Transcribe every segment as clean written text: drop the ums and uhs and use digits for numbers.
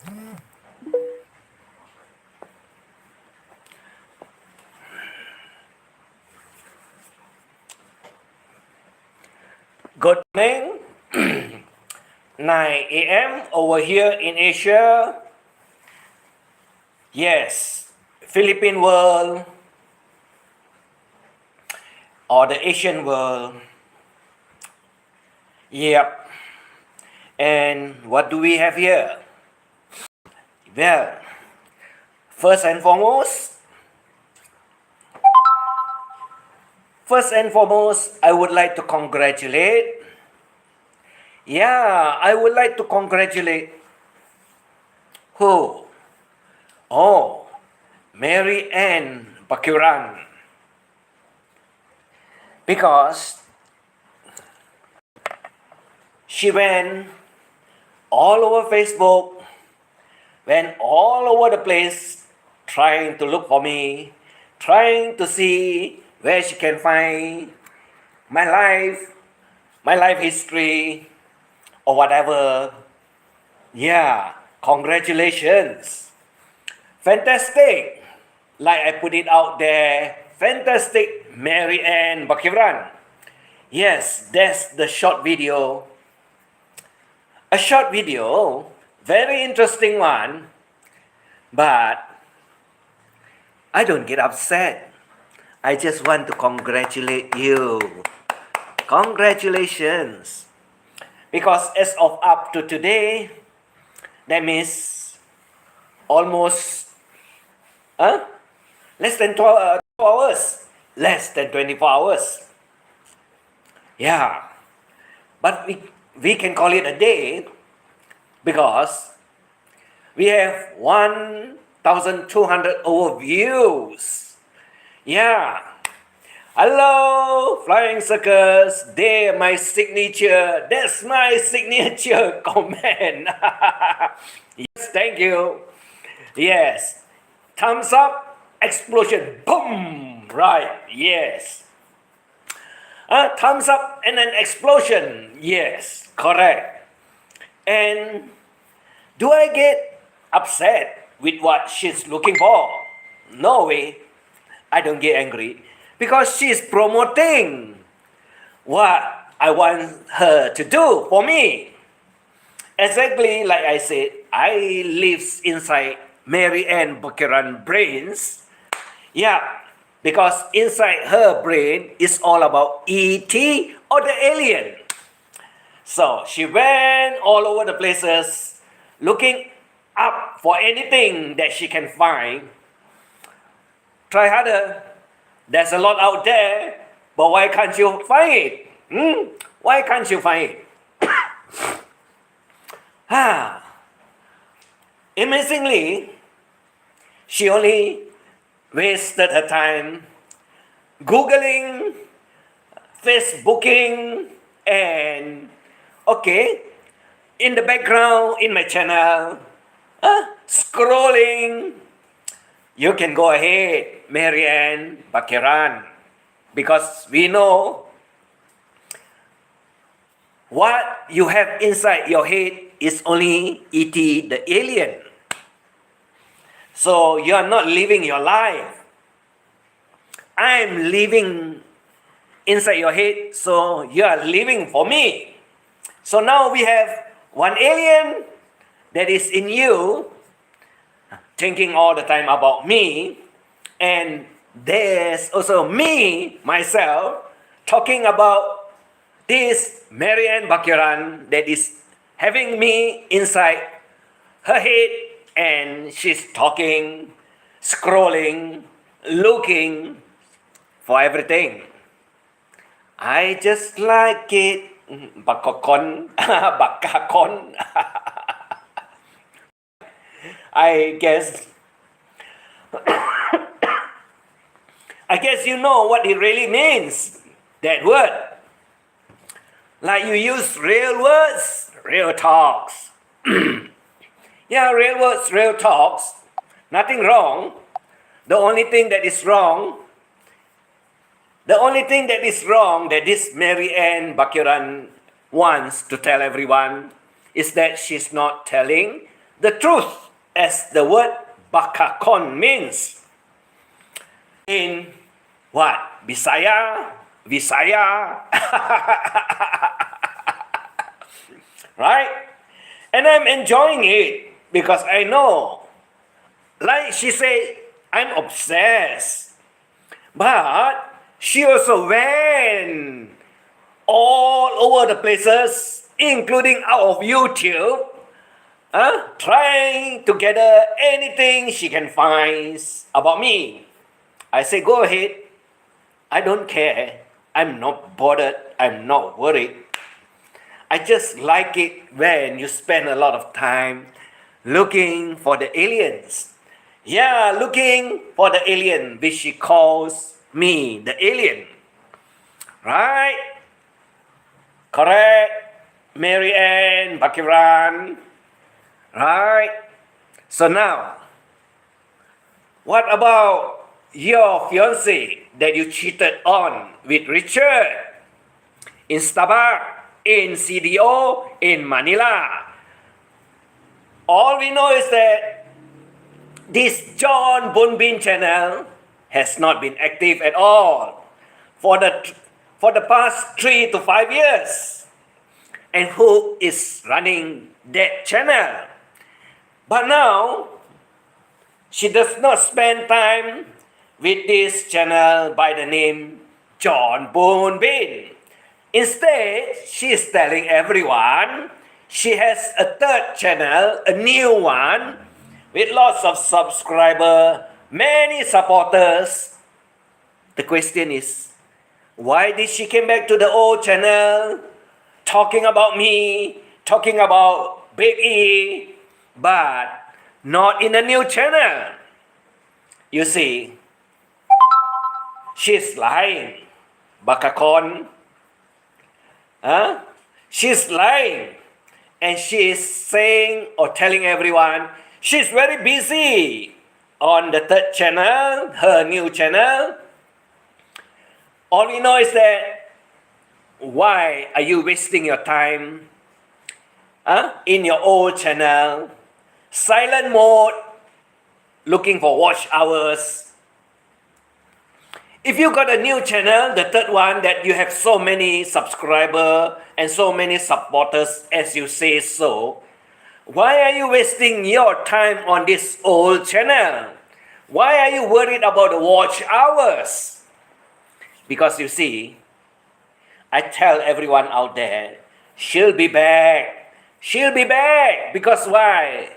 Good morning. 9 a.m. over here in Asia. Yes, Philippine world or the Asian world. Yep. And what do we have here? Well, first and foremost, I would like to congratulate. Yeah, I would like to congratulate who? Oh, Mary Ann Baquiran. Because she went all over Facebook, went all over the place trying to look for me, trying to see where she can find my life history, or whatever. Yeah, congratulations. Fantastic. Like I put it out there, fantastic Mary Ann Baquiran. Yes, that's the short video. A short video, very interesting one, but I don't get upset. I just want to congratulate you. Congratulations. Because as of up to today, that means almost less than 12 hours, less than 24 hours. Yeah, but we can call it a day because we have 1,200 overviews. Yeah. Hello, Flying Circus. They're my signature. That's my signature comment. Yes, thank you. Yes. Thumbs up, explosion. Boom. Right. Yes. Thumbs up and an explosion. Yes, correct. And do I get upset with what she's looking for? No way. I don't get angry because she's promoting what I want her to do for me. Exactly like I said, I live inside Mary Ann Baquiran brains. Yeah, because inside her brain is all about E.T. or the alien. So she went all over the places looking up for anything that she can find. Try harder. There's a lot out there, but why can't you find it? Why can't you find it? Amazingly, she only wasted her time Googling, Facebooking, and in the background, in my channel, scrolling. You can go ahead, Mary Ann Baquiran, because we know what you have inside your head is only E.T. the alien. So you are not living your life. I'm living inside your head, so you are living for me. So now we have one alien that is in you, thinking all the time about me, and there's also me, myself, talking about this Mary Ann Baquiran that is having me inside her head, and she's talking, scrolling, looking for everything. I just like it. Bakakon, Bakakon. I guess you know what it really means, that word. Like you use real words, real talks. Yeah, real words, real talks. Nothing wrong. The only thing that is wrong that this Mary Ann Baquiran wants to tell everyone is that she's not telling the truth, as the word Bakakon means. In what? Bisaya? Right? And I'm enjoying it because I know, like she said, I'm obsessed. But she also went all over the places, including out of YouTube, trying to gather anything she can find about me. I say, go ahead. I don't care. I'm not bothered. I'm not worried. I just like it when you spend a lot of time looking for the aliens. Yeah, looking for the alien, which she calls me the alien. Right? Correct? Mary Ann, Baquiran. Right? So now, what about your fiancé that you cheated on with Richard in Starbucks, in CDO, in Manila? All we know is that this John Bunbin channel has not been active at all for the past 3 to 5 years. And who is running that channel? But now, she does not spend time with this channel by the name John Bunbin. Instead, she is telling everyone she has a third channel, a new one, with lots of subscribers, many supporters. The question is, why did she come back to the old channel, talking about me, talking about Big E, but not in a new channel? You see, she's lying. Bakakon. She's lying. And she's saying or telling everyone she's very busy on the third channel, her new channel. All we know is that, why are you wasting your time in your old channel, silent mode, looking for watch hours? If you got a new channel, the third one, that you have so many subscribers and so many supporters, as you say so, why are you wasting your time on this old channel? Why are you worried about the watch hours? Because you see, I tell everyone out there, she'll be back. She'll be back. Because why?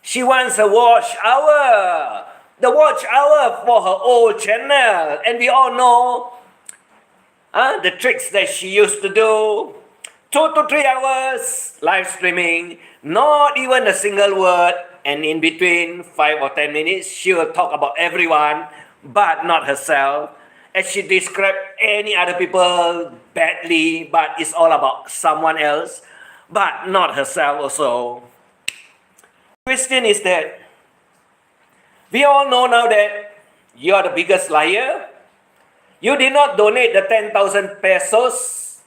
She wants a watch hour. The watch hour for her old channel. And we all know the tricks that she used to do. 2 to 3 hours live streaming, not even a single word. And in between 5 or 10 minutes, she will talk about everyone, but not herself. As she described any other people badly, but it's all about someone else, but not herself also. The question is that, we all know now that you are the biggest liar. You did not donate the 10,000 pesos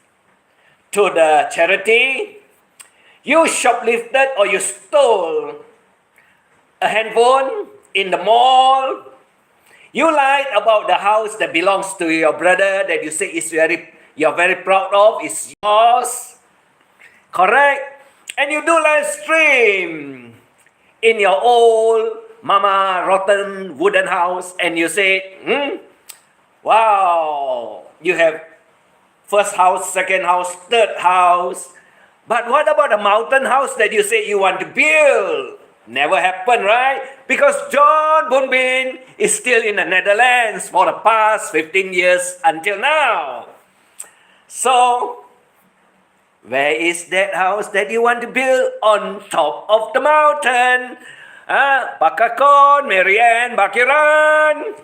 to the charity. You shoplifted or you stole a handphone in the mall. You lied about the house that belongs to your brother that you say you're very proud of, is yours. Correct? And you do live stream in your old Mama rotten wooden house, and you say, wow, you have first house, second house, third house. But what about the mountain house that you say you want to build? Never happened, right? Because John Bunbin is still in the Netherlands for the past 15 years until now. So, where is that house that you want to build on top of the mountain? Bakakon, Mary Ann, Baquiran.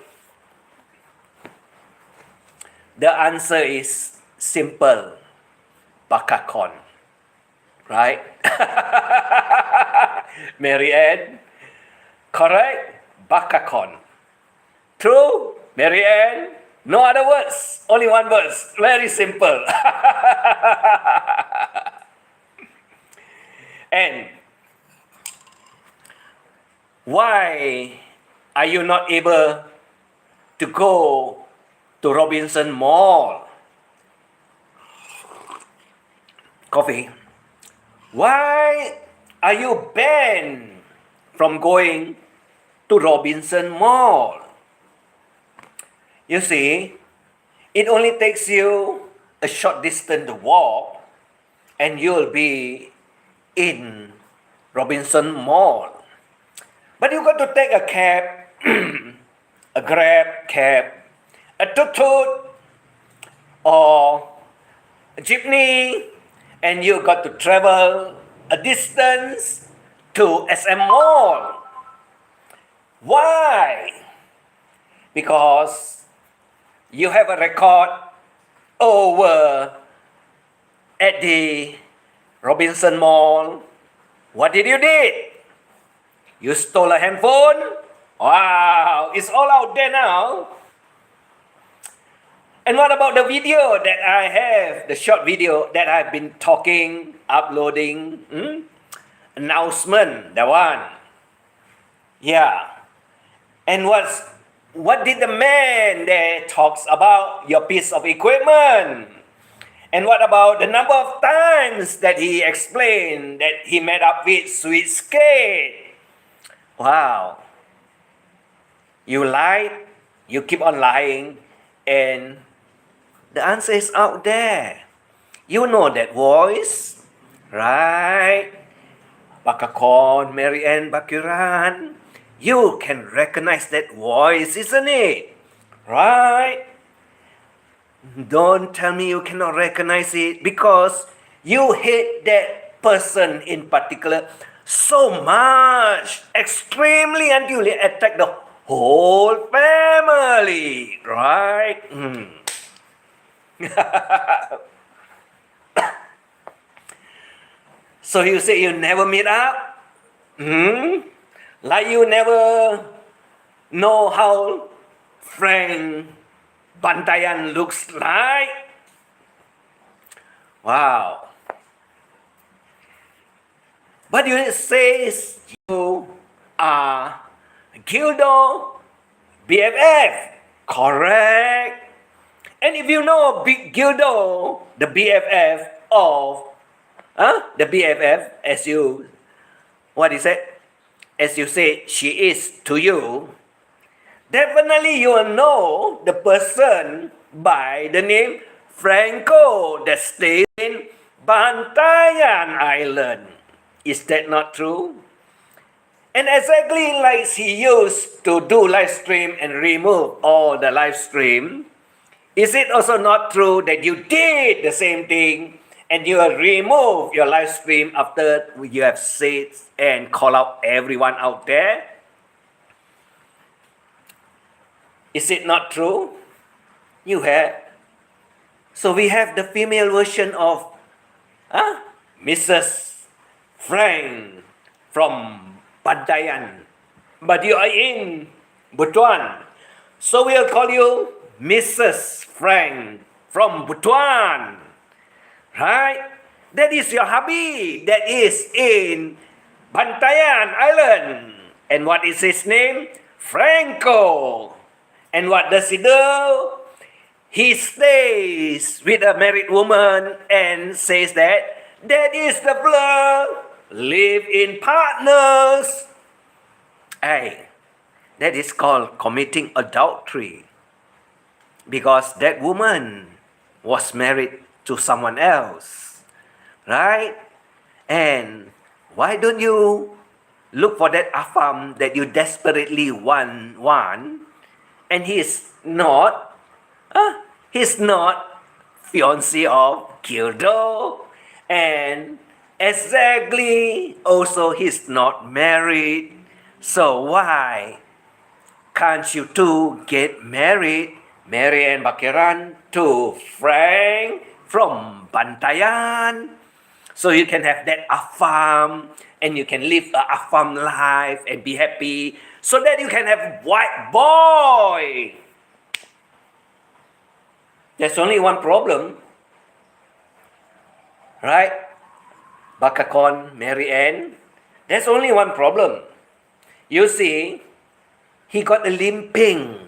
The answer is simple. Bakakon. Right? Mary Ann. Correct? Bakakon. True? Mary Ann? No other words. Only one verse. Very simple. And Why are you not able to go to Robinson Mall? Coffee. Why are you banned from going to Robinson Mall? You see, it only takes you a short distance to walk and you'll be in Robinson Mall. But you got to take a cab, a Grab cab, a tuk-tuk, or a jeepney, and you got to travel a distance to SM Mall. Why? Because you have a record over at the Robinson Mall. What did you did? You stole a handphone? Wow, it's all out there now. And what about the video that I have, the short video that I've been talking, uploading, announcement, that one. Yeah. And what did the man there talks about your piece of equipment? And what about the number of times that he explained that he met up with Sweet Skate? Wow. You lied, you keep on lying, and the answer is out there. You know that voice, right? Bakakon, Mary Ann Baquiran. You can recognize that voice, isn't it? Right? Don't tell me you cannot recognize it because you hate that person in particular so much, extremely, until you attack the whole family, right? So you say you never meet up? Like you never know how Frank Bantayan looks like? Wow. But you say you are Gildo BFF. Correct. And if you know Big Gildo, the BFF of, the BFF, as you, what is it? As you say, she is to you, definitely you will know the person by the name Franco that stays in Bantayan Island. Is that not true? And exactly like he used to do live stream and remove all the live stream, is it also not true that you did the same thing and you will remove your live stream after you have said and call out everyone out there? Is it not true? You have. So we have the female version of Mrs. Frank from Bantayan. But you are in Butuan. So we'll call you Mrs. Frank from Butuan. Right? That is your hubby that is in Bantayan Island. And what is his name? Franco. And what does he do? He stays with a married woman and says that is the blood, live-in partners. Hey, that is called committing adultery. Because that woman was married to someone else. Right? And why don't you look for that Afam that you desperately want? And he's not fiancé of Gildo, and exactly also he's not married. So why can't you two get married, Mary Ann Baquiran to Frank from Bantayan? So you can have that Afam and you can live a Afam life and be happy so that you can have white boy. There's only one problem. Right? Bakakon, Mary Ann. There's only one problem. You see, he got a limping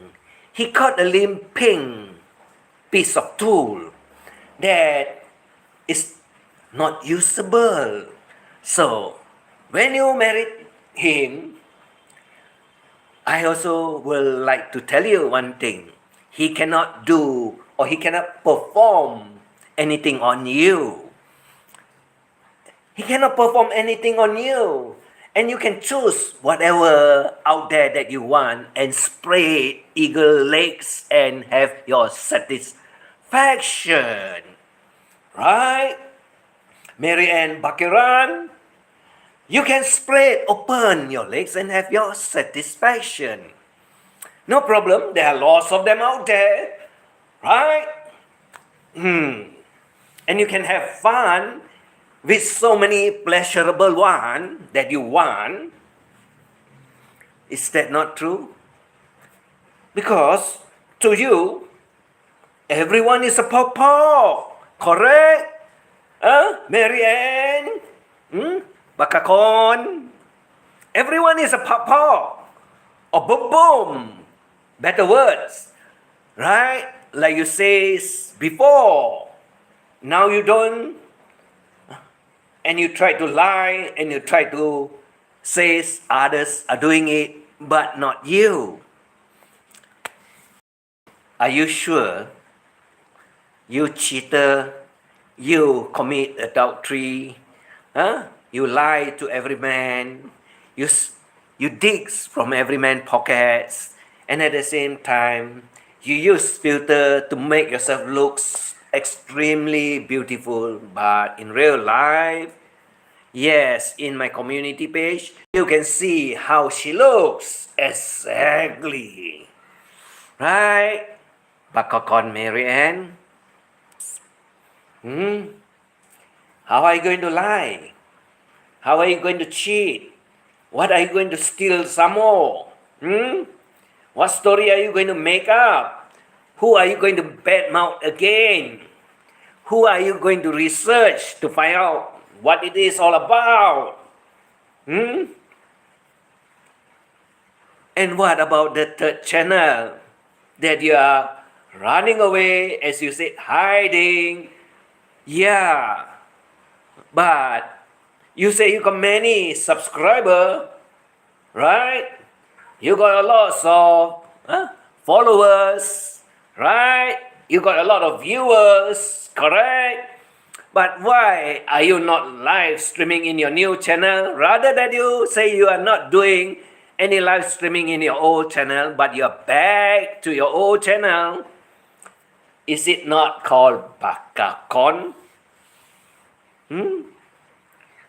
piece of tool that is not usable. So, when you married him, I also will like to tell you one thing. He cannot do or he cannot perform anything on you. He cannot perform anything on you. And you can choose whatever out there that you want and spread eagle legs and have your satisfaction. Right? Mary and Baquiran, you can spread open your legs and have your satisfaction. No problem, there are lots of them out there. Right? And you can have fun with so many pleasurable one that you want. Is that not true? Because to you, everyone is a pawpaw, correct? Mary Ann, Bakakon, everyone is a pawpaw, or boom boom, better words, right? Like you say before, now you don't, and you try to lie and you try to say others are doing it, but not you. Are you sure? You cheater, you commit adultery, you lie to every man, you dig from every man's pockets, and at the same time, you use filter to make yourself look extremely beautiful, but in real life, yes, in my community page, you can see how she looks exactly. Right? Bakakon Mary Ann. How are you going to lie? How are you going to cheat? What are you going to steal some more? What story are you going to make up? Who are you going to badmouth again? Who are you going to research to find out what it is all about? And what about the third channel that you are running away, as you said, hiding? Yeah, but you say you got many subscribers, right? You got a lot of followers, right? You got a lot of viewers, correct? But why are you not live streaming in your new channel? Rather than you say you are not doing any live streaming in your old channel, but you're back to your old channel. Is it not called Bakakon?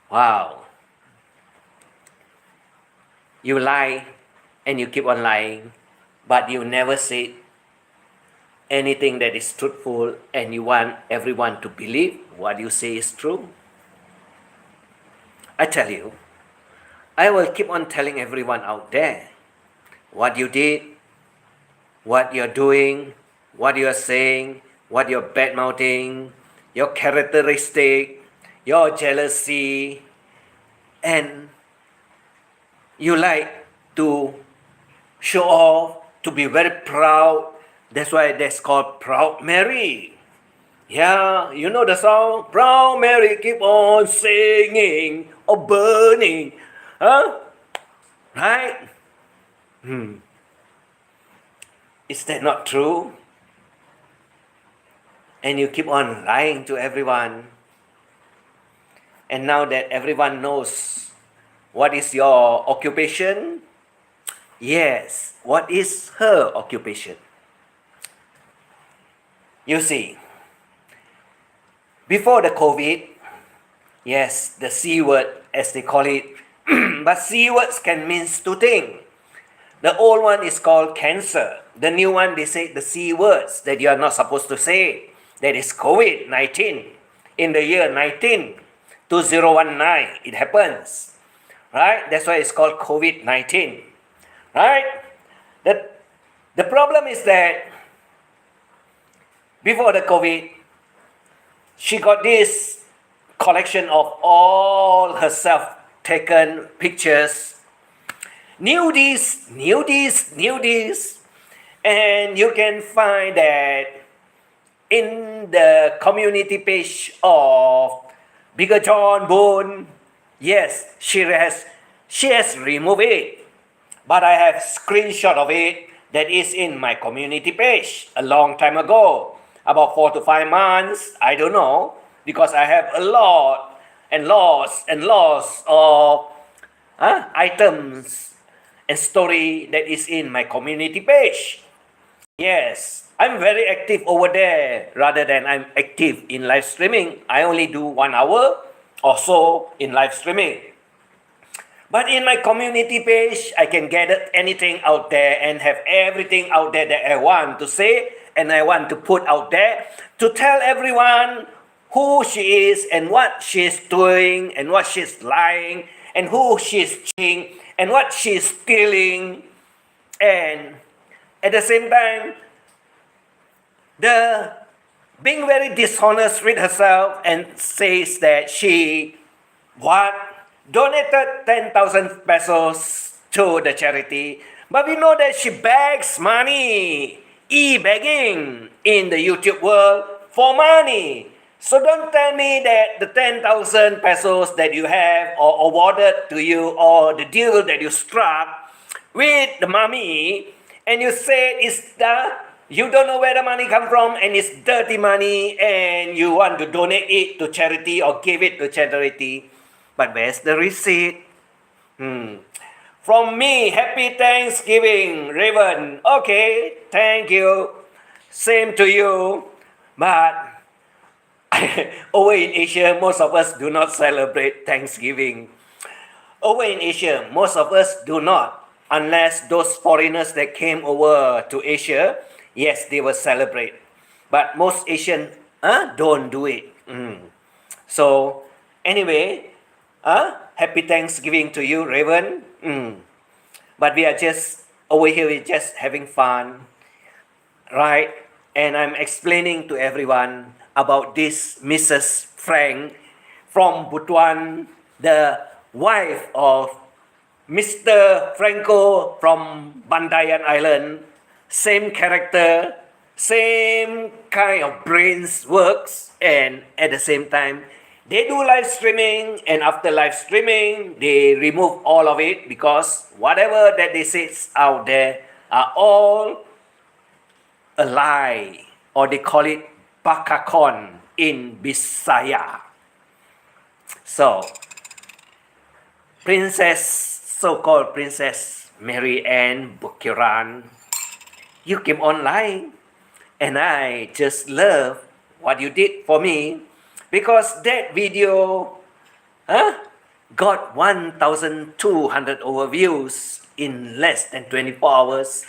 Wow. You lie and you keep on lying, but you never say anything that is truthful, and you want everyone to believe what you say is true. I tell you, I will keep on telling everyone out there what you did, what you're doing, what you're saying, what you're badmouthing, your characteristic, your jealousy, and you like to show off, to be very proud. That's why that's called Proud Mary. Yeah, you know the song? Proud Mary, keep on singing or burning. Right? Is that not true? And you keep on lying to everyone. And now that everyone knows what is your occupation, yes, what is her occupation? You see, before the COVID, yes, the C word as they call it, but C words can mean two things. The old one is called cancer. The new one, they say the C words that you are not supposed to say. That is COVID-19. In the year 2019, it happens. Right? That's why it's called COVID-19. Right? The problem is that before the COVID, she got this collection of all herself taken pictures, new this, new this, new this. And you can find that in the community page of Bigger John Boone. Yes, she has removed it. But I have screenshot of it that is in my community page a long time ago, about 4 to 5 months, I don't know, because I have a lot and lots of items and story that is in my community page. Yes, I'm very active over there rather than I'm active in live streaming. I only do 1 hour or so in live streaming. But in my community page, I can gather anything out there and have everything out there that I want to say and I want to put out there to tell everyone who she is and what she's doing and what she's lying and who she's cheating and what she's stealing. And at the same time, the being very dishonest with herself and says that she donated 10,000 pesos to the charity, but we know that she begs money, e-begging in the YouTube world for money. So don't tell me that the 10,000 pesos that you have or awarded to you or the deal that you struck with the mommy and you say you don't know where the money come from and it's dirty money and you want to donate it to charity or give it to charity. But where's the receipt? From me, happy Thanksgiving, Raven. Okay, thank you. Same to you. But over in Asia, most of us do not celebrate Thanksgiving. Over in Asia, most of us do not. Unless those foreigners that came over to Asia, yes, they will celebrate. But most Asians don't do it. So, anyway, happy Thanksgiving to you, Raven. But we are just over here, we're just having fun, right? And I'm explaining to everyone about this Mrs. Frank from Butuan, the wife of Mr. Franco from Bandayan Island. Same character, same kind of brains works, and at the same time, they do live streaming, and after live streaming, they remove all of it because whatever that they say out there are all a lie, or they call it Bakakon in Bisaya. So, so-called Princess Mary Ann Baquiran, you came online, and I just love what you did for me. Because that video got 1,200 overviews in less than 24 hours.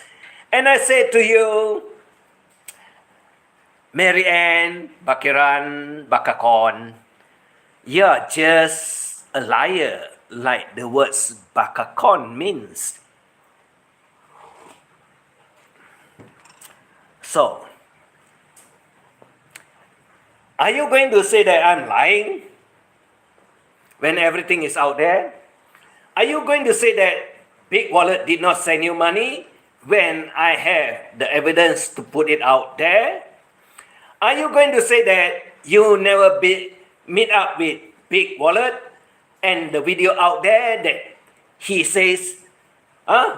And I said to you, Mary Ann Baquiran Bakakon, you're just a liar, like the words Bakakon means. So, are you going to say that I'm lying when everything is out there? Are you going to say that Big Wallet did not send you money when I have the evidence to put it out there? Are you going to say that you never meet up with Big Wallet and the video out there that he says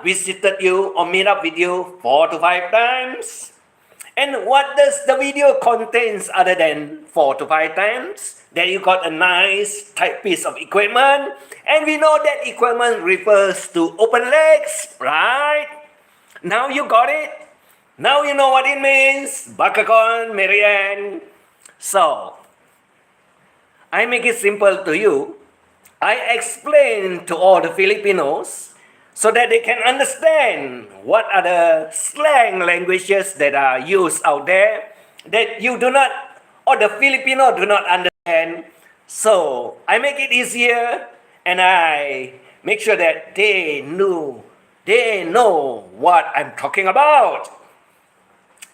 visited you or meet up with you 4 to 5 times? And what does the video contains other than 4 to 5 times? That you got a nice type piece of equipment. And we know that equipment refers to open legs, right? Now you got it. Now you know what it means. Bakakon, Marianne. So, I make it simple to you. I explain to all the Filipinos so that they can understand what are the slang languages that are used out there that you do not, or the Filipino do not understand. So I make it easier and I make sure that they know what I'm talking about.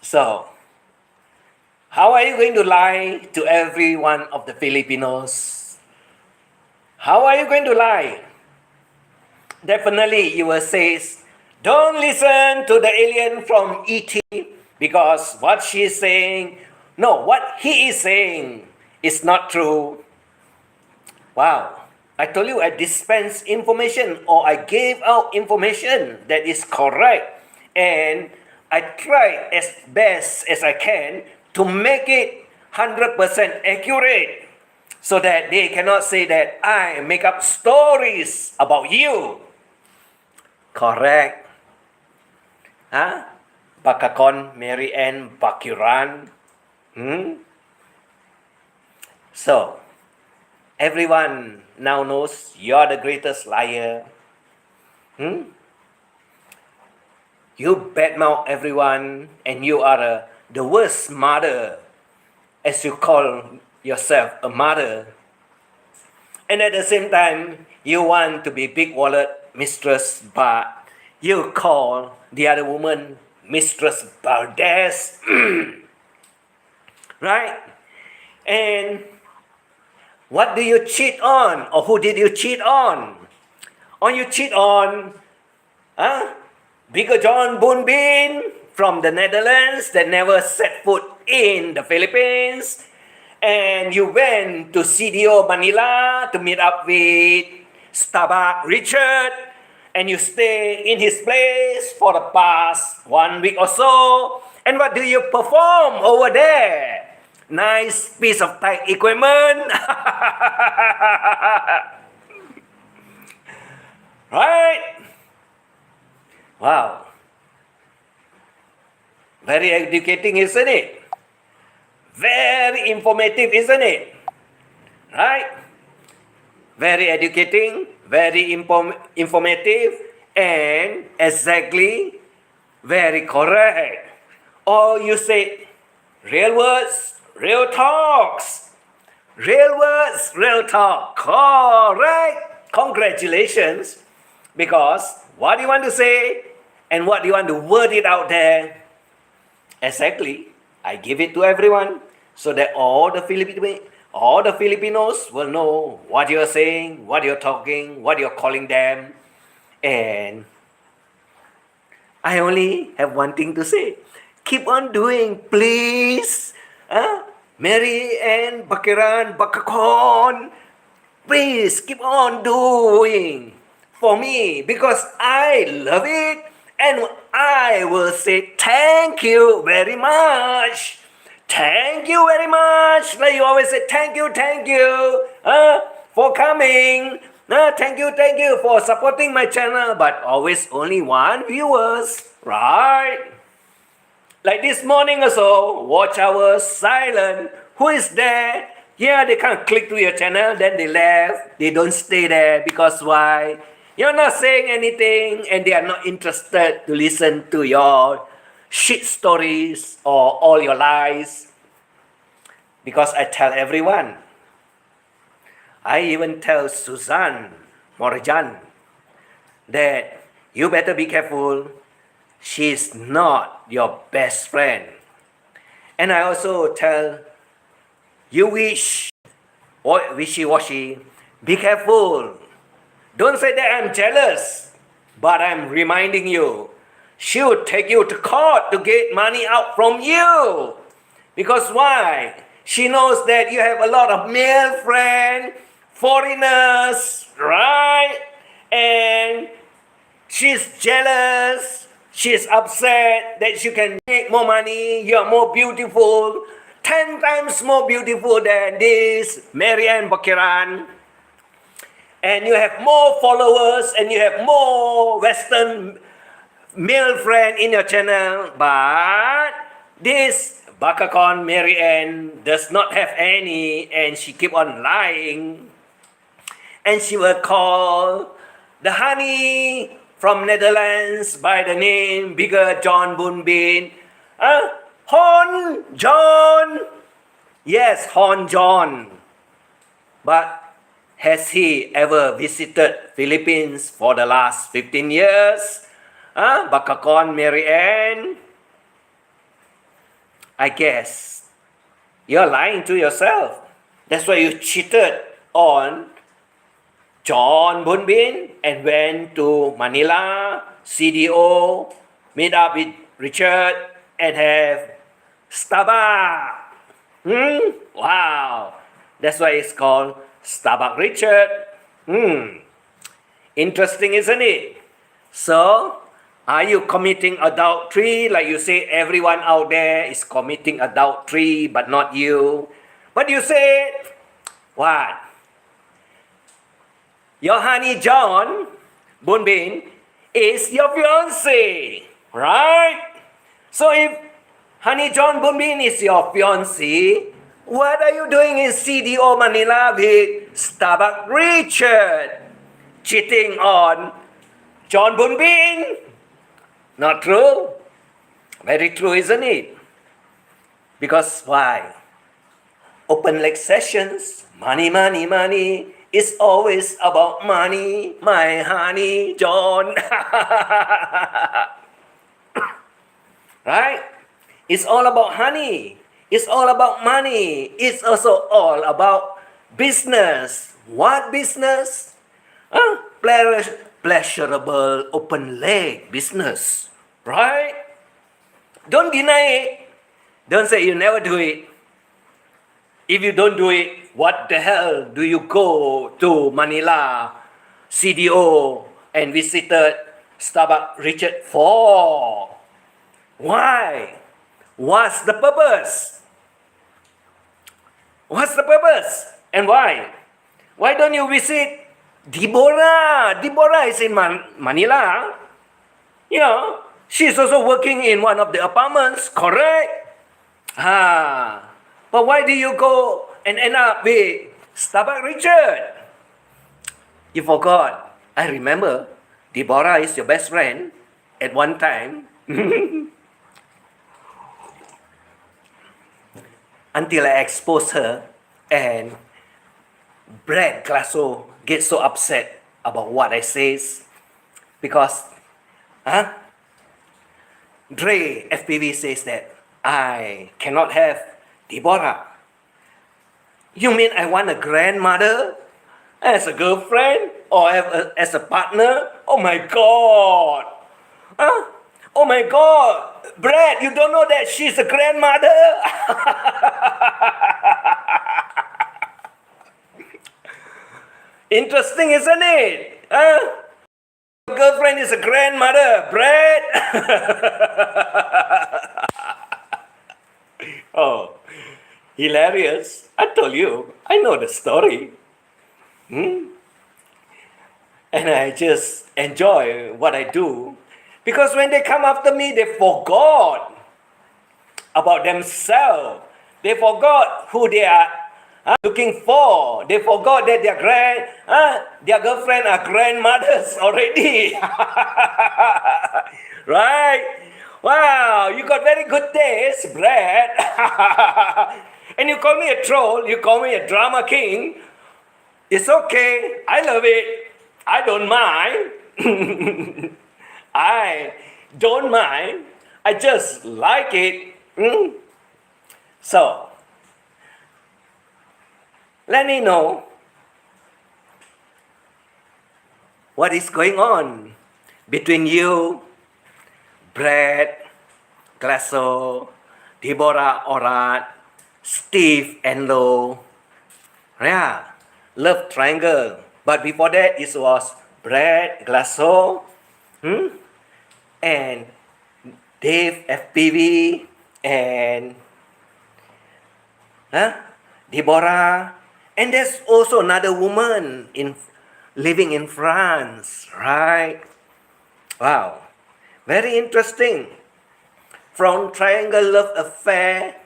So, how are you going to lie to every one of the Filipinos? How are you going to lie? definitely you will say, don't listen to the alien from ET because what she's saying, no, what he is saying is not true. Wow. I told you I dispense information or I gave out information that is correct. And I try as best as I can to make it 100% accurate so that they cannot say that I make up stories about you. Correct. Huh? Bakakon, Mary Ann, Baquiran. So, everyone now knows you're the greatest liar. You badmouth everyone and you are the worst mother, as you call yourself a mother. And at the same time, you want to be big wallet mistress, but you call the other woman Mistress Valdez. Right? And what do you cheat on? Or who did you cheat on? Or you cheat on Bigger John Boonbin from the Netherlands that never set foot in the Philippines. And you went to CDO Manila to meet up with Starbuck Richard. And you stay in his place for the past 1 week or so. And what do you perform over there? Nice piece of tech equipment. Right? Wow. Very educating, isn't it? Very informative, isn't it? Right? Very educating, very informative, and exactly very correct. Or you say, real words, real talks. Real words, real talk. Correct. Congratulations. Because what do you want to say and what do you want to word it out there? Exactly. I give it to everyone so that all the Filipinos will know what you're saying, what you're talking, what you're calling them. And I only have one thing to say. Keep on doing, please. Mary Ann, Baquiran, Bakakon. Please keep on doing for me because I love it and I will say thank you very much. Thank you very much. Like you always say thank you for coming. Thank you for supporting my channel, but always only one viewers, right? Like this morning also, watch hours silent. Who is there? Yeah, they can't click to your channel, then they left. They don't stay there because why? You're not saying anything and they are not interested to listen to your shit stories or all your lies. Because I tell everyone. I even tell Suzanne Morijan that you better be careful. She's not your best friend. And I also tell you wishy-washy, be careful. Don't say that I'm jealous, but I'm reminding you, she would take you to court to get money out from you. Because why? She knows that you have a lot of male friends, foreigners, right? And she's jealous. She's upset that you can make more money. You're more beautiful. 10 times more beautiful than this Mary Ann Baquiran. And you have more followers and you have more Western male friend in your channel. But this Bakakon Mary Ann does not have any and she keep on lying. And she will call the honey from Netherlands by the name Bigger John Boonbin. Hon John. Yes, Hon John. But has he ever visited Philippines for the last 15 years? Bakakon Mary Ann? I guess you're lying to yourself. That's why you cheated on John Bunbin and went to Manila, CDO, meet up with Richard and have Starbucks. Wow, that's why it's called Starbucks Richard. Interesting, isn't it? So, are you committing adultery? Like you say, everyone out there is committing adultery, but not you. But you say, what? Your honey John Bunbin is your fiance, right? So if honey John Bunbin is your fiance, what are you doing in CDO Manila with Starbucks Richard? Cheating on John Bunbin? Not true? Very true, isn't it? Because why? Open leg sessions, money, money, money. It's always about money, my honey John. Right? It's all about honey. It's all about money. It's also all about business. What business? Pleasurable open leg business. Right? Don't deny it. Don't say you never do it. If you don't do it, what the hell do you go to Manila, CDO, and visited Starbucks Richard for? Why? What's the purpose? What's the purpose? And why? Why don't you visit Deborah? Deborah is in Manila. You know, she's also working in one of the apartments, correct? But why do you go and end up with Starbucks Richard? You forgot. I remember Deborah is your best friend at one time. Until I expose her and Brad Glasso gets so upset about what I says because Dre FPV says that I cannot have Deborah. You mean I want a grandmother as a girlfriend or as a partner? Oh my God! Oh my God! Brad, you don't know that she's a grandmother? Interesting, isn't it? Your girlfriend is a grandmother, Brad. Oh, hilarious. I told you, I know the story. And I just enjoy what I do. Because when they come after me, they forgot about themselves. They forgot who they are looking for. They forgot that their girlfriend are grandmothers already. Right? Wow, you got very good taste, Brad. And you call me a troll, you call me a drama king. It's okay, I love it. I don't mind. I don't mind. I just like it. So, let me know what is going on between you, Brad, Glasso, Deborah Orat, Steve and Lo. Yeah, love triangle. But before that, it was Brad, Glasso, and Dave FPV, and Deborah. And there's also another woman living in France, right? Wow, very interesting. From triangle love affair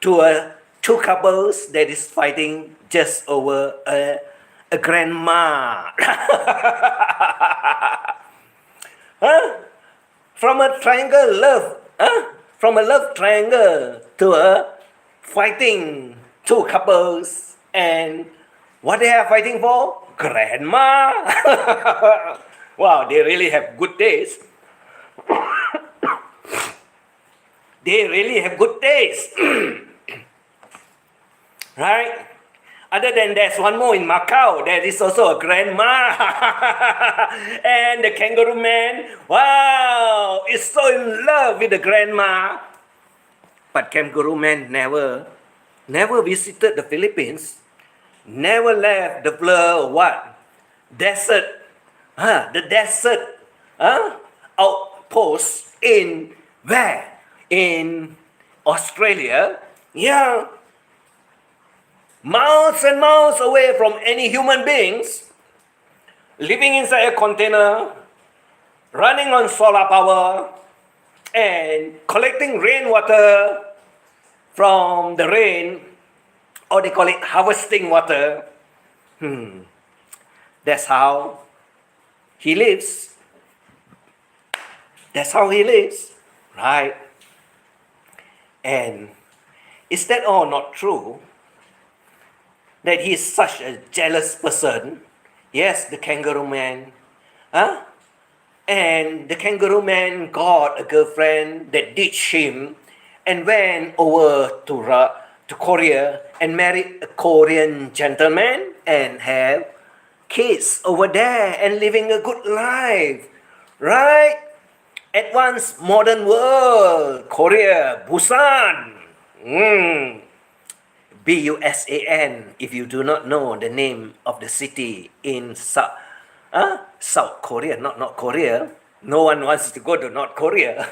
to two couples that is fighting just over a grandma. From a triangle love, from a love triangle to a fighting two couples, and what they are fighting for? Grandma. Wow, they really have good taste. They really have good taste. Right? Other than there's one more in Macau. There is also a grandma. And the kangaroo man, wow, is so in love with the grandma. But kangaroo man never visited the Philippines. Never left the blur what? Desert. The desert outpost in where? In Australia. Yeah. Miles and miles away from any human beings, living inside a container, running on solar power, and collecting rainwater from the rain, or they call it harvesting water. That's how he lives. That's how he lives, right? And is that all not true? That he is such a jealous person? Yes, the kangaroo man. And the kangaroo man got a girlfriend that ditched him and went over to Korea and married a Korean gentleman and have kids over there and living a good life, right? Advanced modern world, Korea, Busan. Busan, if you do not know the name of the city in South Korea, not North Korea. No one wants to go to North Korea.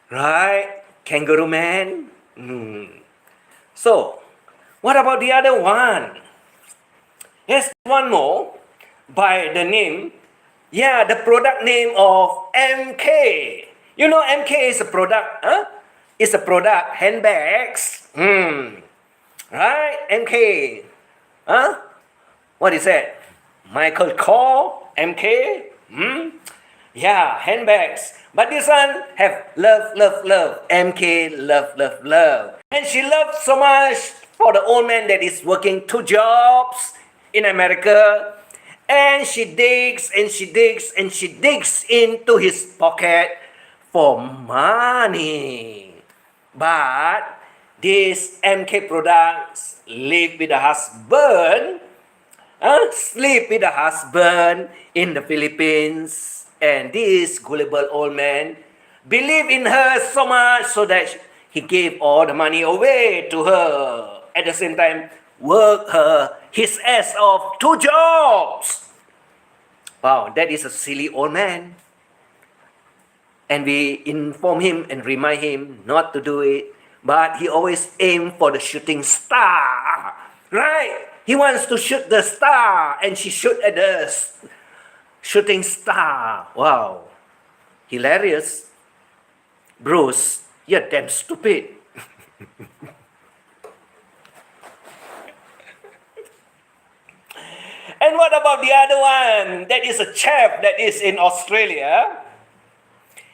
Right? Kangaroo man. So, what about the other one? Yes, one more by the name, the product name of MK. You know MK is a product, It's a product, handbags. Right? MK. What is that? Michael Kors, MK. Yeah, handbags. But this one have love, love, love. MK, love, love, love. And she loves so much for the old man that is working 2 jobs in America. And she digs and she digs and she digs into his pocket for money. But these MK products live with the husband, sleep with the husband in the Philippines. And this gullible old man believed in her so much so that he gave all the money away to her. At the same time, worked his ass off 2 jobs. Wow, that is a silly old man. And we inform him and remind him not to do it. But he always aims for the shooting star. Right? He wants to shoot the star. And she shoot at the shooting star. Wow. Hilarious. Bruce, you're damn stupid. And what about the other one? That is a chef that is in Australia.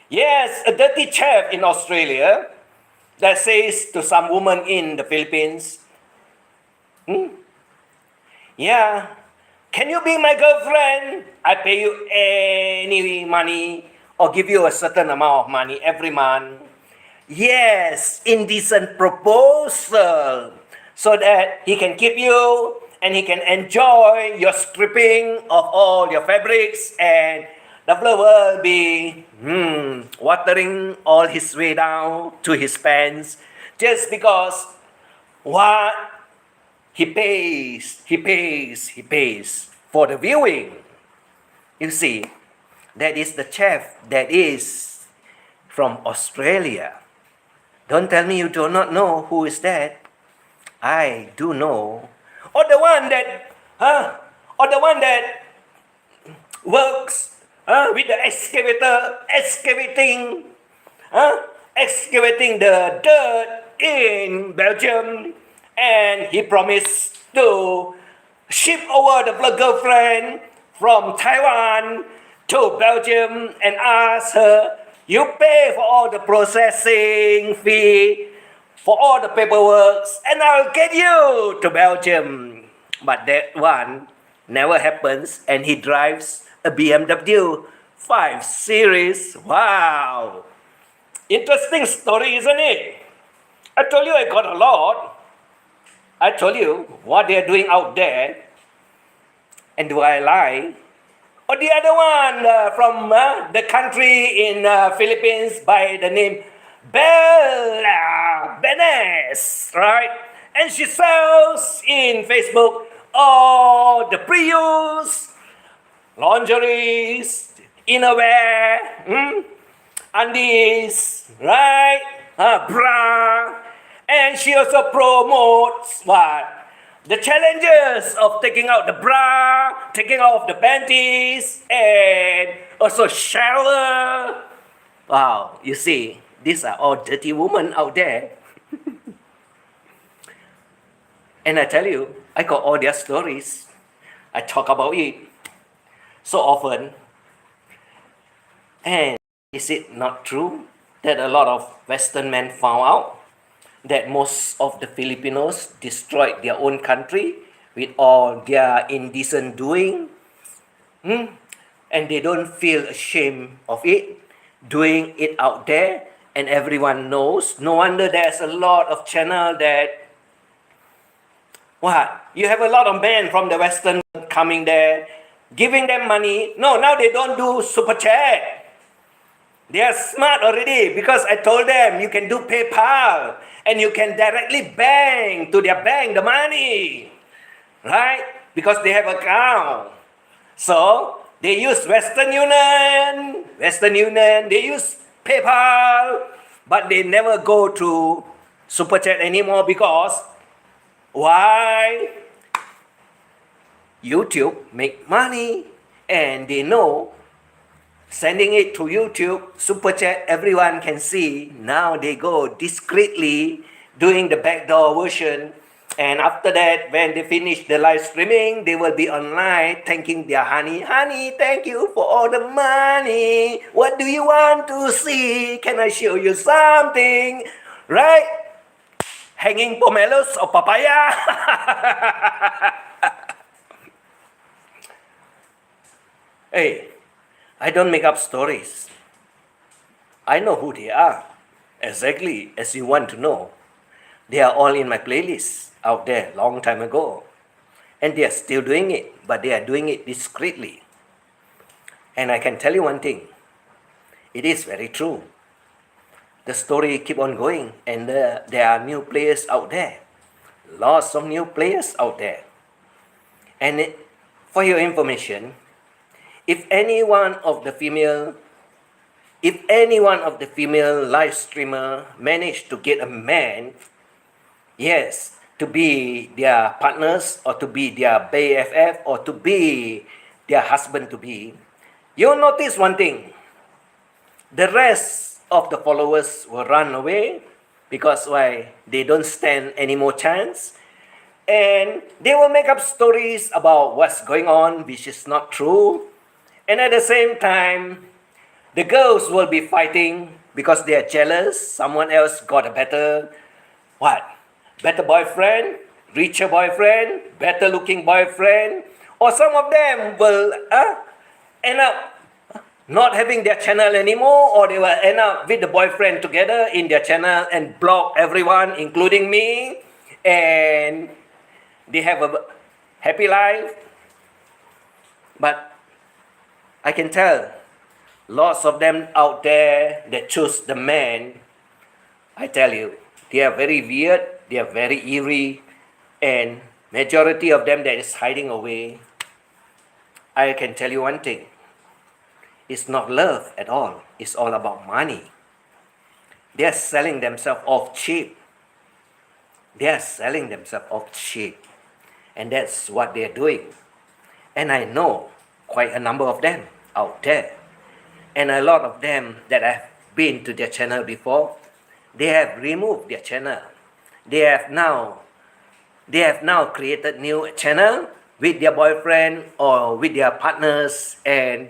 Yes, a dirty chef in Australia that says to some woman in the Philippines, yeah, can you be my girlfriend? I pay you any money or give you a certain amount of money every month. Yes, indecent proposal so that he can keep you and he can enjoy your stripping of all your fabrics and the blood will be watering all his way down to his pants just because what he pays for the viewing. You see, that is the chef that is from Australia. Don't tell me you do not know who is that. I do know. Or the one that works with the excavator, excavating the dirt in Belgium, and he promised to ship over the girlfriend from Taiwan to Belgium and ask her, you pay for all the processing fee, for all the paperwork, and I'll get you to Belgium. But that one never happens, and he drives a BMW 5 Series. Wow. Interesting story, isn't it? I told you I got a lot. I told you what they're doing out there. And do I lie? Or the other one from the country in Philippines by the name Bella Benes, right? And she sells in Facebook all the pre-use lingeries, innerwear, undies, right? Bra. And she also promotes what? The challenges of taking out the bra, taking off the panties, and also shower. Wow, you see, these are all dirty women out there. And I tell you, I got all their stories. I talk about it so often. And is it not true that a lot of Western men found out that most of the Filipinos destroyed their own country with all their indecent doing? And they don't feel ashamed of it, doing it out there, and everyone knows. No wonder there's a lot of channel that, what? You have a lot of men from the Western coming there, giving them money. No, now they don't do super chat. They are smart already because I told them you can do PayPal and you can directly bank to their bank the money, right? Because they have account. So they use Western Union, they use PayPal, but they never go to Super Chat anymore because why? YouTube make money and they know sending it to YouTube, Super Chat, everyone can see. Now they go discreetly doing the backdoor version. And after that, when they finish the live streaming, they will be online thanking their honey. Honey, thank you for all the money. What do you want to see? Can I show you something? Right? Hanging pomelos or papaya? Hey, I don't make up stories. I know who they are, exactly as you want to know. They are all in my playlist out there long time ago. And they are still doing it, but they are doing it discreetly. And I can tell you one thing. It is very true. The story keep on going and there are new players out there. Lots of new players out there. And for your information, if any one of the female live streamer managed to get a man, yes, to be their partners or to be their BFF or to be their husband to be, you'll notice one thing. The rest of the followers will run away because why? They don't stand any more chance. And they will make up stories about what's going on, which is not true. And at the same time, the girls will be fighting because they are jealous. Someone else got a better boyfriend, richer boyfriend, better looking boyfriend. Or some of them will end up not having their channel anymore, or they will end up with the boyfriend together in their channel and block everyone, including me. And they have a happy life. But I can tell lots of them out there that choose the man, I tell you, they are very weird, they are very eerie, and majority of them that is hiding away. I can tell you one thing. It's not love at all. It's all about money. They are selling themselves off cheap. And that's what they're doing. And I know quite a number of them out there. And a lot of them that have been to their channel before, they have removed their channel. They have now created new channel with their boyfriend or with their partners, and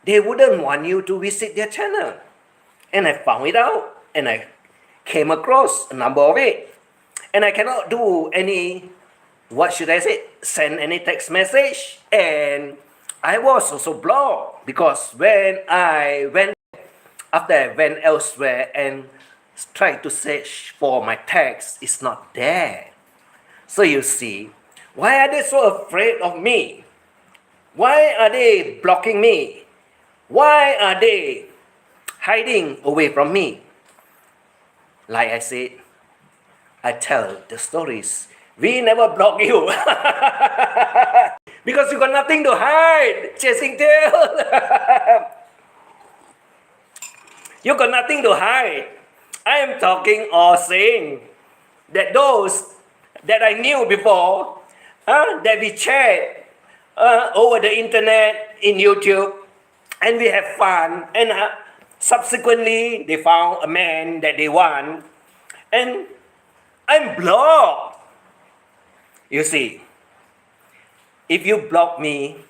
they wouldn't want you to visit their channel. And I found it out, and I came across a number of it. And I cannot do any, send any text message. And I was also blocked because after I went elsewhere and try to search for my text, it's not there. So you see, why are they so afraid of me? Why are they blocking me? Why are they hiding away from me? Like I said, I tell the stories. We never block you. Because you got nothing to hide, chasing tail. You got nothing to hide. I am talking or saying that those that I knew before, that we chat over the internet, in YouTube, and we have fun, and subsequently they found a man that they want, and I'm blocked. You see, if you block me,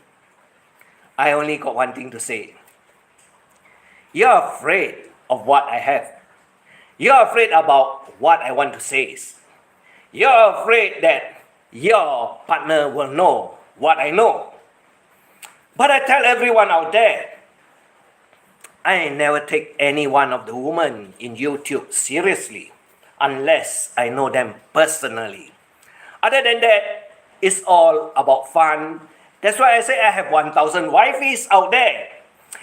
I only got one thing to say. You're afraid of what I have. You're afraid about what I want to say. You're afraid that your partner will know what I know. But I tell everyone out there, I never take any one of the women in YouTube seriously unless I know them personally. Other than that, it's all about fun. That's why I say I have 1,000 wifeys out there.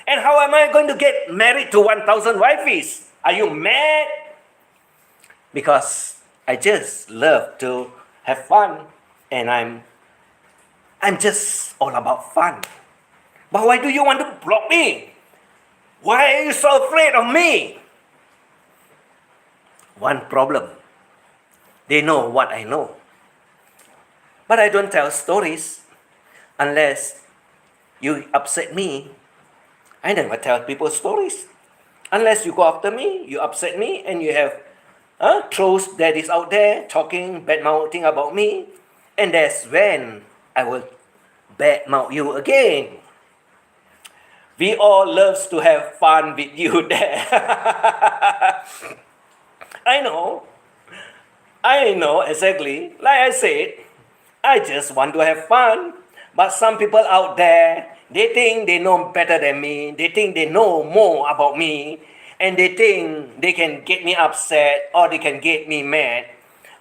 And how am I going to get married to 1,000 wifeys? Are you mad? Because I just love to have fun, and I'm just all about fun. But why do you want to block me? Why are you so afraid of me? One problem. They know what I know. But I don't tell stories unless you upset me. I never tell people stories. Unless you go after me, you upset me, and you have trolls that is out there talking, bad-mouthing about me. And that's when I will bad-mouth you again. We all loves to have fun with you there. I know exactly. Like I said, I just want to have fun. But some people out there, they think they know better than me. They think they know more about me. And they think they can get me upset or they can get me mad.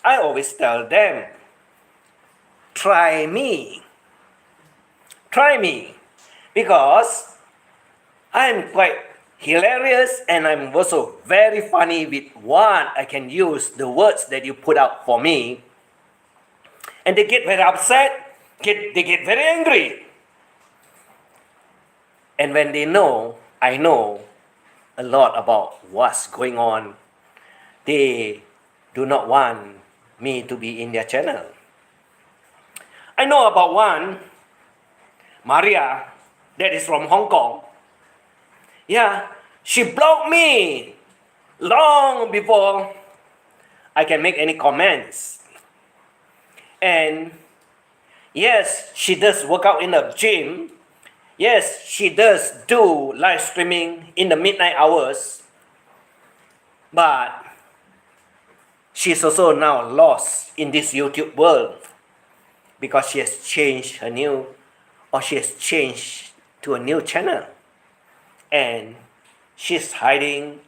I always tell them, try me. Try me. Because I'm quite hilarious, and I'm also very funny with what I can use, the words that you put out for me. And they get very upset, they get very angry. And when they know, I know a lot about what's going on, they do not want me to be in their channel. I know about one, Maria, that is from Hong Kong. Yeah, she blocked me long before I can make any comments. And yes, she does work out in the gym. Yes, she does do live streaming in the midnight hours. But she's also now lost in this YouTube world because she has changed she has changed to a new channel. And she's hiding.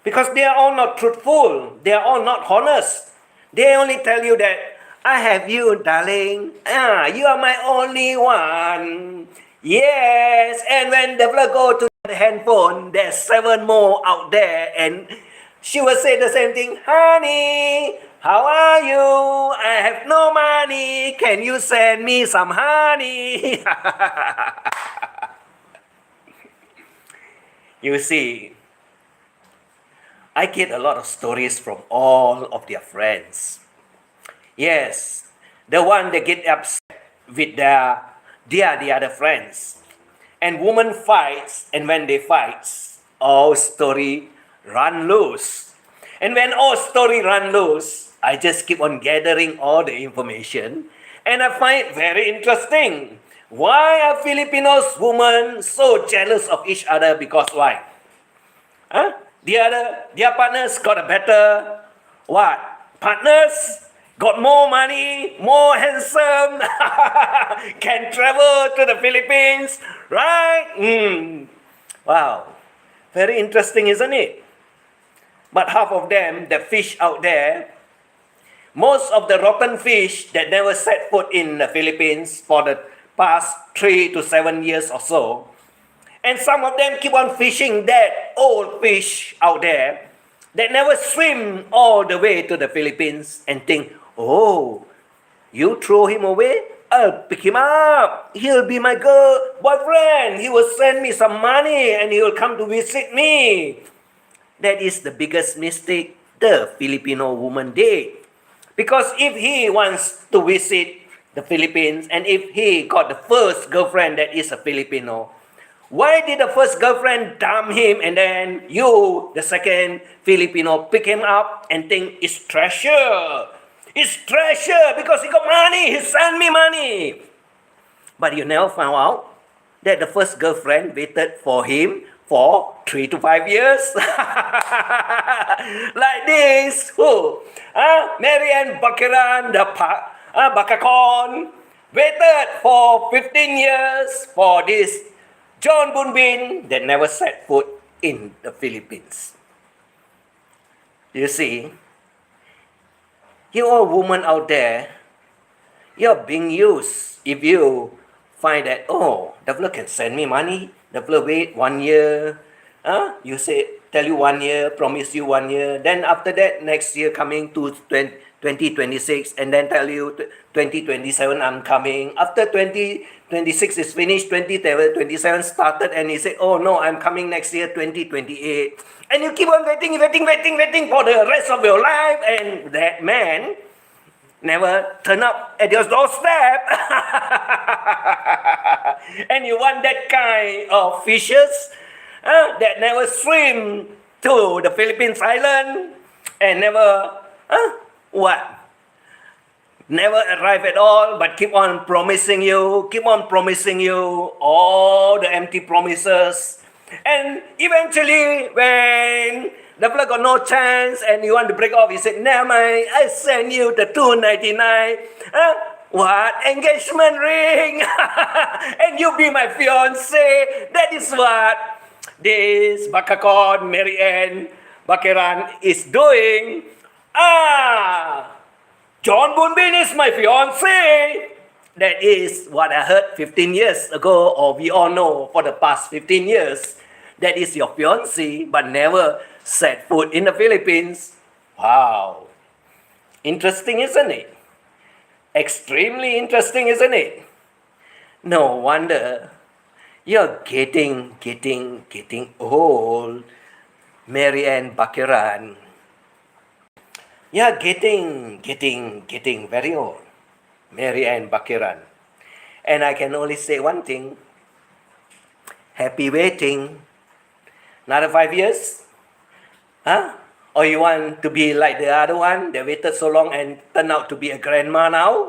Because they are all not truthful. They are all not honest. They only tell you that, I have you, darling. You are my only one. Yes. And when the fella go to the handphone, there's 7 more out there. And she will say the same thing. Honey, how are you? I have no money. Can you send me some honey? You see, I get a lot of stories from all of their friends. Yes, the one that get upset with the other friends. And women fights, and when they fight, all story run loose. And when all story run loose, I just keep on gathering all the information, and I find it very interesting. Why are Filipinos women so jealous of each other? Because why? Their partners got a better partners got more money, more handsome, can travel to the Philippines, right? Wow, very interesting, isn't it? but half of them, the fish out there, most of the rotten fish that never set foot in the Philippines for the past 3 to 7 years or so, and some of them keep on fishing that old fish out there that never swim all the way to the Philippines and think, oh, you throw him away, I'll pick him up. He'll be my boyfriend. He will send me some money and he will come to visit me. That is the biggest mistake the Filipino woman did. Because if he wants to visit the Philippines and if he got the first girlfriend that is a Filipino, why did the first girlfriend dump him and then you, the second Filipino, pick him up and think it's treasure? It's treasure because he got money, he sent me money. But you never found out that the first girlfriend waited for him for 3 to 5 years. Like this. Who? Mary and Baquiran, the Bakakon, waited for 15 years for this John Bunbin that never set foot in the Philippines. You see, you all women out there, you're being used. If you find that, oh, the fella can send me money, the fella wait 1 year, you say, tell you 1 year, promise you 1 year, then after that, next year coming to 2026, and then tell you 2027 I'm coming. After 2026 is finished, 2027 started, and he said, oh no, I'm coming next year, 2028. And you keep on waiting for the rest of your life, and that man never turn up at your doorstep. And you want that kind of fishes that never swim to the Philippines island and never, never arrive at all, but keep on promising you all the empty promises. And eventually, when the fella got no chance and you want to break off, he said, never mind, I send you the $299. What? Engagement ring? And you be my fiance. That is what this Bakakon, Mary Ann, Baquiran is doing. John Bunbin is my fiance. That is what I heard 15 years ago, or we all know for the past 15 years. That is your fiance, but never set foot in the Philippines. Wow. Interesting, isn't it? Extremely interesting, isn't it? No wonder you're getting old, Mary Ann Baquiran. You're getting very old, Mary Ann Baquiran. And I can only say one thing. Happy waiting. Another 5 years? Or you want to be like the other one that waited so long and turned out to be a grandma now?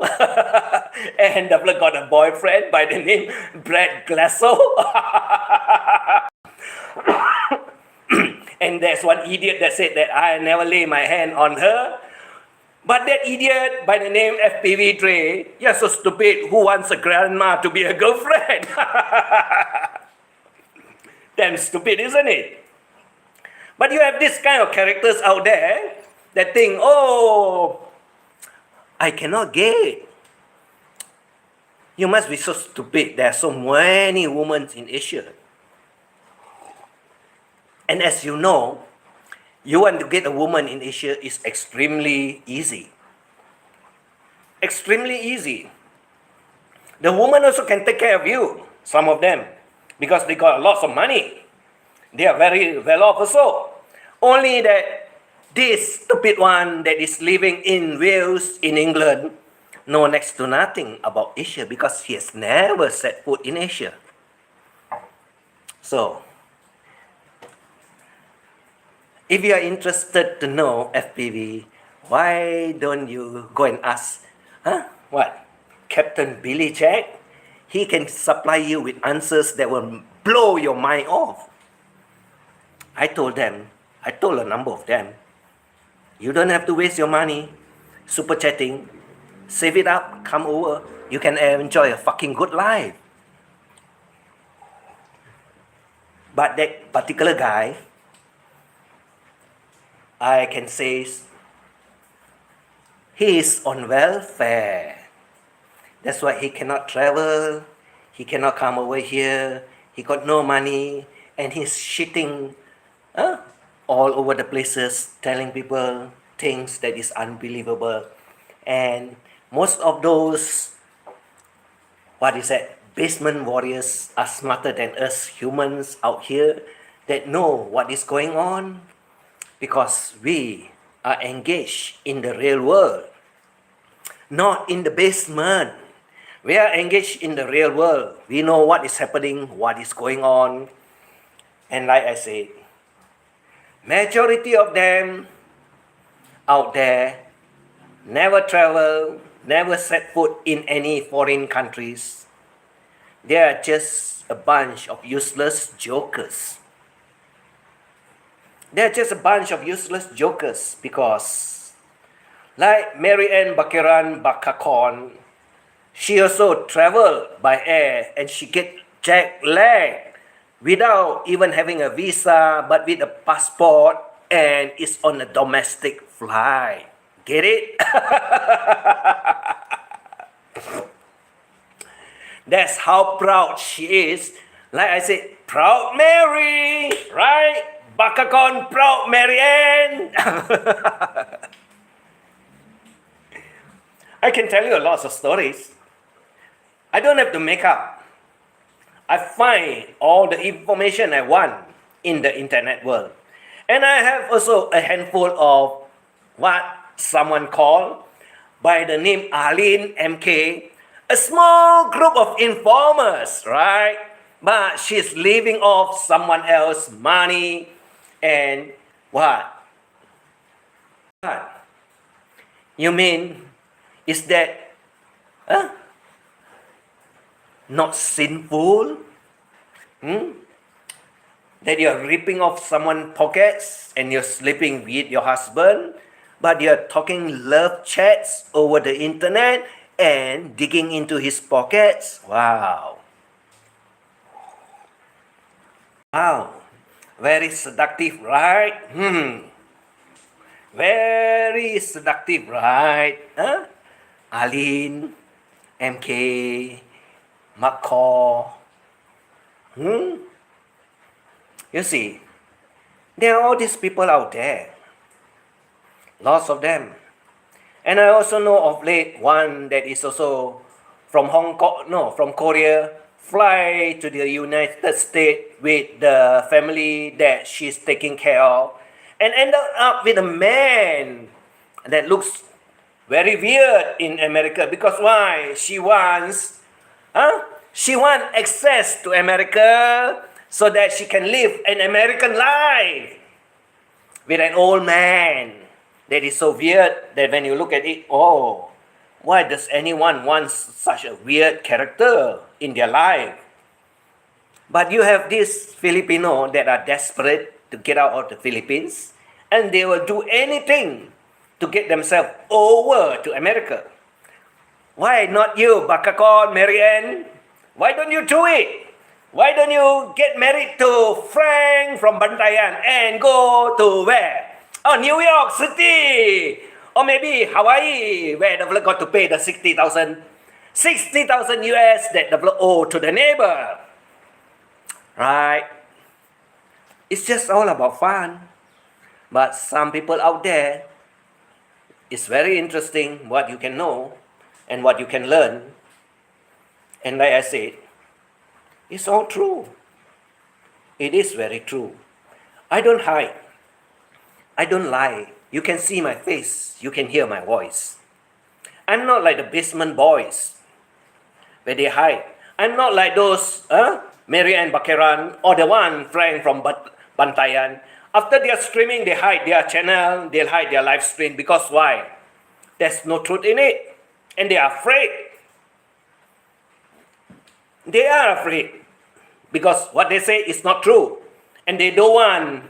And the got a boyfriend by the name Brad Glasso? And there's one idiot that said that I never lay my hand on her. But that idiot by the name FPV Dre, you're so stupid. Who wants a grandma to be a girlfriend? Damn stupid, isn't it? But you have this kind of characters out there that think, oh, I cannot get. You must be so stupid. There are so many women in Asia. And as you know, you want to get a woman in Asia is extremely easy. Extremely easy. The woman also can take care of you, some of them, because they got lots of money. They are very well off also. Only that this stupid one that is living in Wales, in England, know next to nothing about Asia because he has never set foot in Asia. So, if you are interested to know FPV, why don't you go and ask, Captain Billy Jack? He can supply you with answers that will blow your mind off. I told a number of them, you don't have to waste your money super chatting. Save it up, come over. You can enjoy a fucking good life. But that particular guy, I can say he is on welfare. That's why he cannot travel, he cannot come over here, he got no money, and he's shitting all over the places, telling people things that is unbelievable. And most of those, what is that, basement warriors are smarter than us humans out here that know what is going on because we are engaged in the real world, not in the basement. We are engaged in the real world. We know what is happening, what is going on. And like I said, majority of them out there never travel, never set foot in any foreign countries. They are just a bunch of useless jokers. They're just a bunch of useless jokers because, like Mary Ann Baquiran Bakakon, she also traveled by air and she get jet lag without even having a visa but with a passport and is on a domestic flight. Get it? That's how proud she is. Like I said, proud Mary, right? Bakakon, proud Mary Ann. I can tell you lots of stories. I don't have to make up. I find all the information I want in the internet world. And I have also a handful of what someone called by the name Arlene MK, a small group of informers, right? But she's living off someone else's money and what? What? You mean, is that not sinful? That you're ripping off someone's pockets and you're sleeping with your husband, but you're talking love chats over the internet and digging into his pockets? Wow. Wow. Very seductive, right? Very seductive, right? Aline, MK, McCaw. You see, there are all these people out there. Lots of them. And I also know of late one that is also from from Korea, fly to the United States with the family that she's taking care of and ended up with a man that looks very weird in America because why? She wants access to America so that she can live an American life with an old man that is so weird that when you look at it, oh, why does anyone want such a weird character in their life? But you have these Filipino that are desperate to get out of the Philippines and they will do anything to get themselves over to America. Why not you, Bakakon, Marianne? Why don't you do it? Why don't you get married to Frank from Bantayan and go to where? Oh, New York City! Or maybe Hawaii, where the fella got to pay the 60,000 US that the fella owe to the neighbor. Right? It's just all about fun. But some people out there, it's very interesting what you can know and what you can learn. And like I said, it's all true. It is very true. I don't hide. I don't lie. You can see my face. You can hear my voice. I'm not like the basement boys where they hide. I'm not like those Mary Ann Baquiran or the one Frank from Bantayan. After they are streaming, they hide their channel. They'll hide their live stream because why? There's no truth in it. And they are afraid. They are afraid because what they say is not true. And they don't want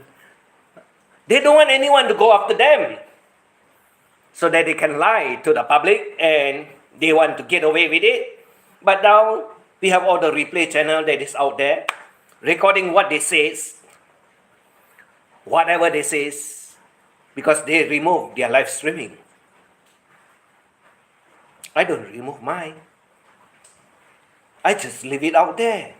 anyone to go after them so that they can lie to the public and they want to get away with it. But now we have all the replay channel that is out there recording what they say, whatever they say, because they remove their live streaming. I don't remove mine. I just leave it out there.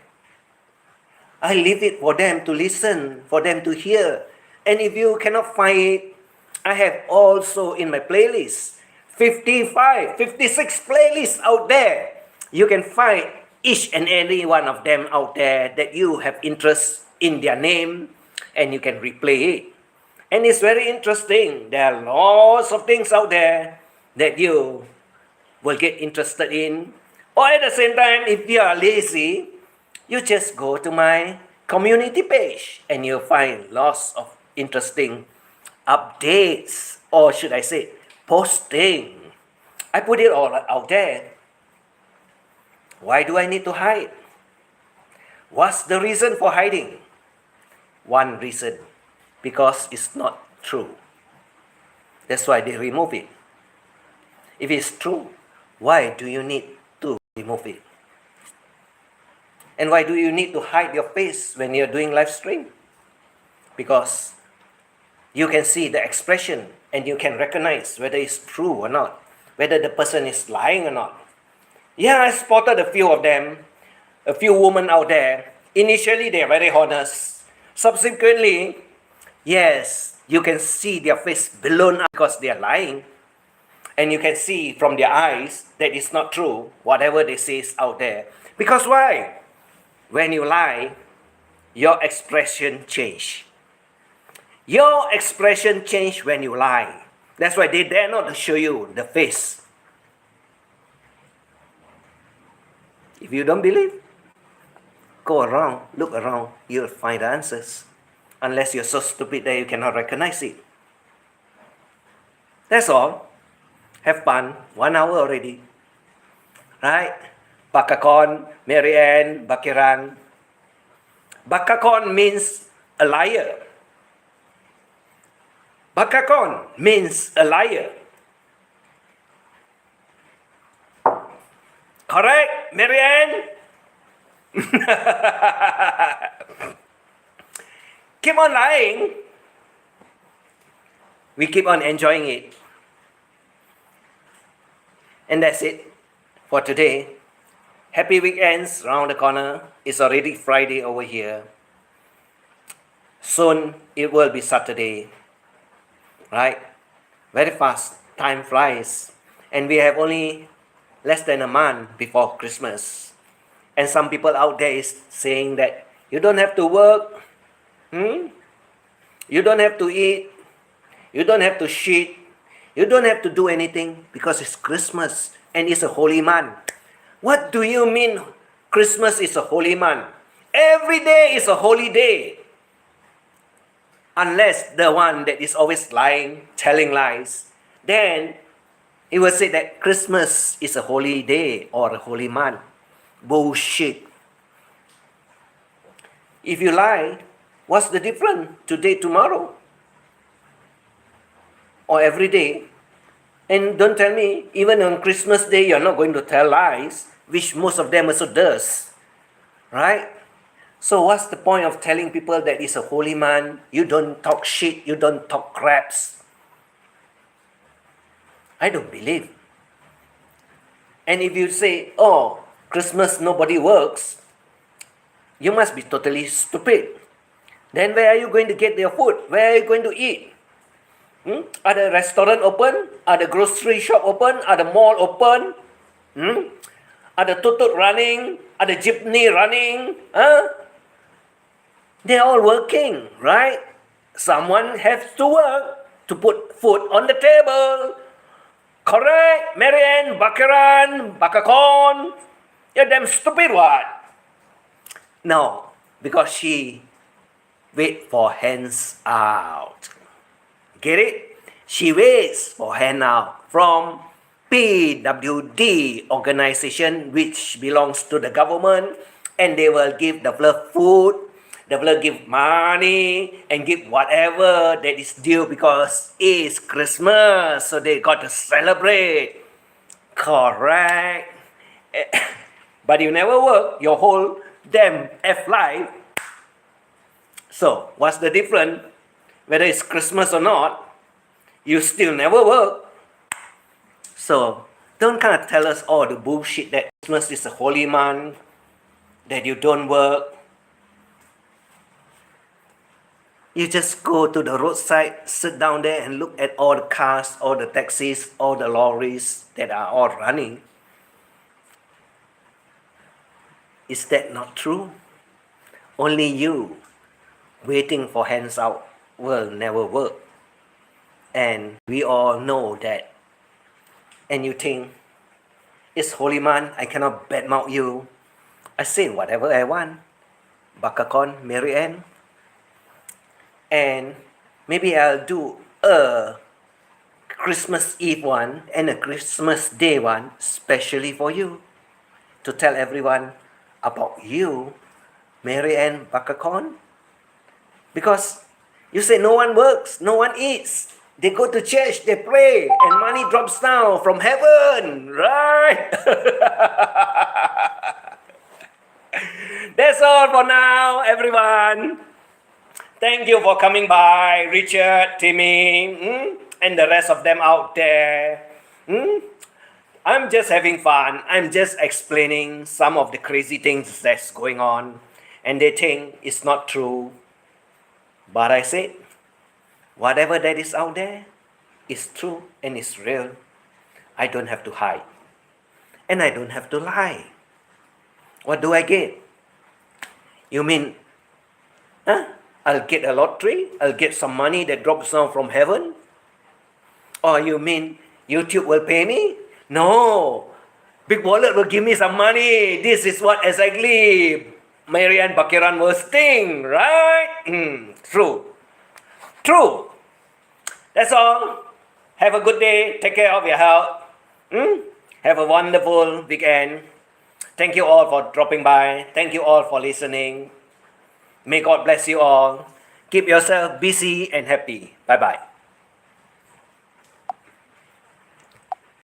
I leave it for them to listen, for them to hear. And if you cannot find it, I have also in my playlist 55, 56 playlists out there. You can find each and every one of them out there that you have interest in their name, and you can replay it. And it's very interesting. There are lots of things out there that you will get interested in. Or at the same time, if you are lazy, you just go to my community page and you'll find lots of interesting updates, or should I say, posting. I put it all out there. Why do I need to hide? What's the reason for hiding? One reason, because it's not true. That's why they remove it. If it's true, why do you need to remove it? And why do you need to hide your face when you're doing live stream? Because you can see the expression and you can recognize whether it's true or not, whether the person is lying or not. Yeah, I spotted a few of them, a few women out there. Initially, they're very honest. Subsequently, yes, you can see their face blown up because they're lying. And you can see from their eyes that it's not true, whatever they say is out there. Because why? When you lie, your expression change. Your expression change when you lie. That's why they dare not to show you the face. If you don't believe, go around, look around, you'll find the answers. Unless you're so stupid that you cannot recognize it. That's all. Have fun. 1 hour already. Right? Bakakon, Marianne, Baquiran. Bakakon means a liar. Bakakon means a liar. Correct, Marianne? Keep on lying. We keep on enjoying it. And that's it for today. Happy weekends around the corner. It's already Friday over here. Soon it will be Saturday. Right? Very fast. Time flies. And we have only less than a month before Christmas. And some people out there is saying that you don't have to work. You don't have to eat. You don't have to shit. You don't have to do anything because it's Christmas and it's a holy month. What do you mean Christmas is a holy month? Every day is a holy day. Unless the one that is always lying, telling lies, then he will say that Christmas is a holy day or a holy month. Bullshit. If you lie, what's the difference today, tomorrow? Or every day? And don't tell me, even on Christmas Day, you're not going to tell lies, which most of them also does. Right? So what's the point of telling people that it's a holy month? You don't talk shit, you don't talk craps. I don't believe. And if you say, oh, Christmas nobody works, you must be totally stupid. Then where are you going to get your food? Where are you going to eat? Are the restaurant open? Are the grocery shop open? Are the mall open? Are the tuk-tuk running? Are the jeepney running? They're all working, right? Someone has to work to put food on the table. Correct? Marianne, Baquiran, Bakakon. You're damn stupid, what? No, because she wait for hands out. Get it? She waits for handout from PWD organization, which belongs to the government, and they will give the food, they will give money, and give whatever that is due because it's Christmas, so they got to celebrate. Correct? But you never work your whole damn F life. So, what's the difference? Whether it's Christmas or not, You still never work. So don't kind of tell us all the bullshit that Christmas is a holy month, that you don't work. You just go to the roadside, sit down there and look at all the cars, all the taxis, all the lorries that are all running. Is that not true? Only you waiting for hands out will never work. And we all know that. And you think, it's holy month, I cannot badmouth you. I say whatever I want. Bakakon, Mary Ann. And maybe I'll do a Christmas Eve one and a Christmas Day one specially for you, to tell everyone about you, Mary Ann Bakakon. Because you say no one works, no one eats. They go to church, they pray, and money drops down from heaven, right? That's all for now, everyone. Thank you for coming by, Richard, Timmy, and the rest of them out there. I'm just having fun. I'm just explaining some of the crazy things that's going on, and they think it's not true. But I said, whatever that is out there is true and is real. I don't have to hide. And I don't have to lie. What do I get? You mean, I'll get a lottery? I'll get some money that drops down from heaven? Or you mean YouTube will pay me? No. Big Wallet will give me some money. This is what exactly Mary Ann Baquiran was saying, right? True. True. That's all. Have a good day. Take care of your health. Have a wonderful weekend. Thank you all for dropping by. Thank you all for listening. May God bless you all. Keep yourself busy and happy. Bye-bye.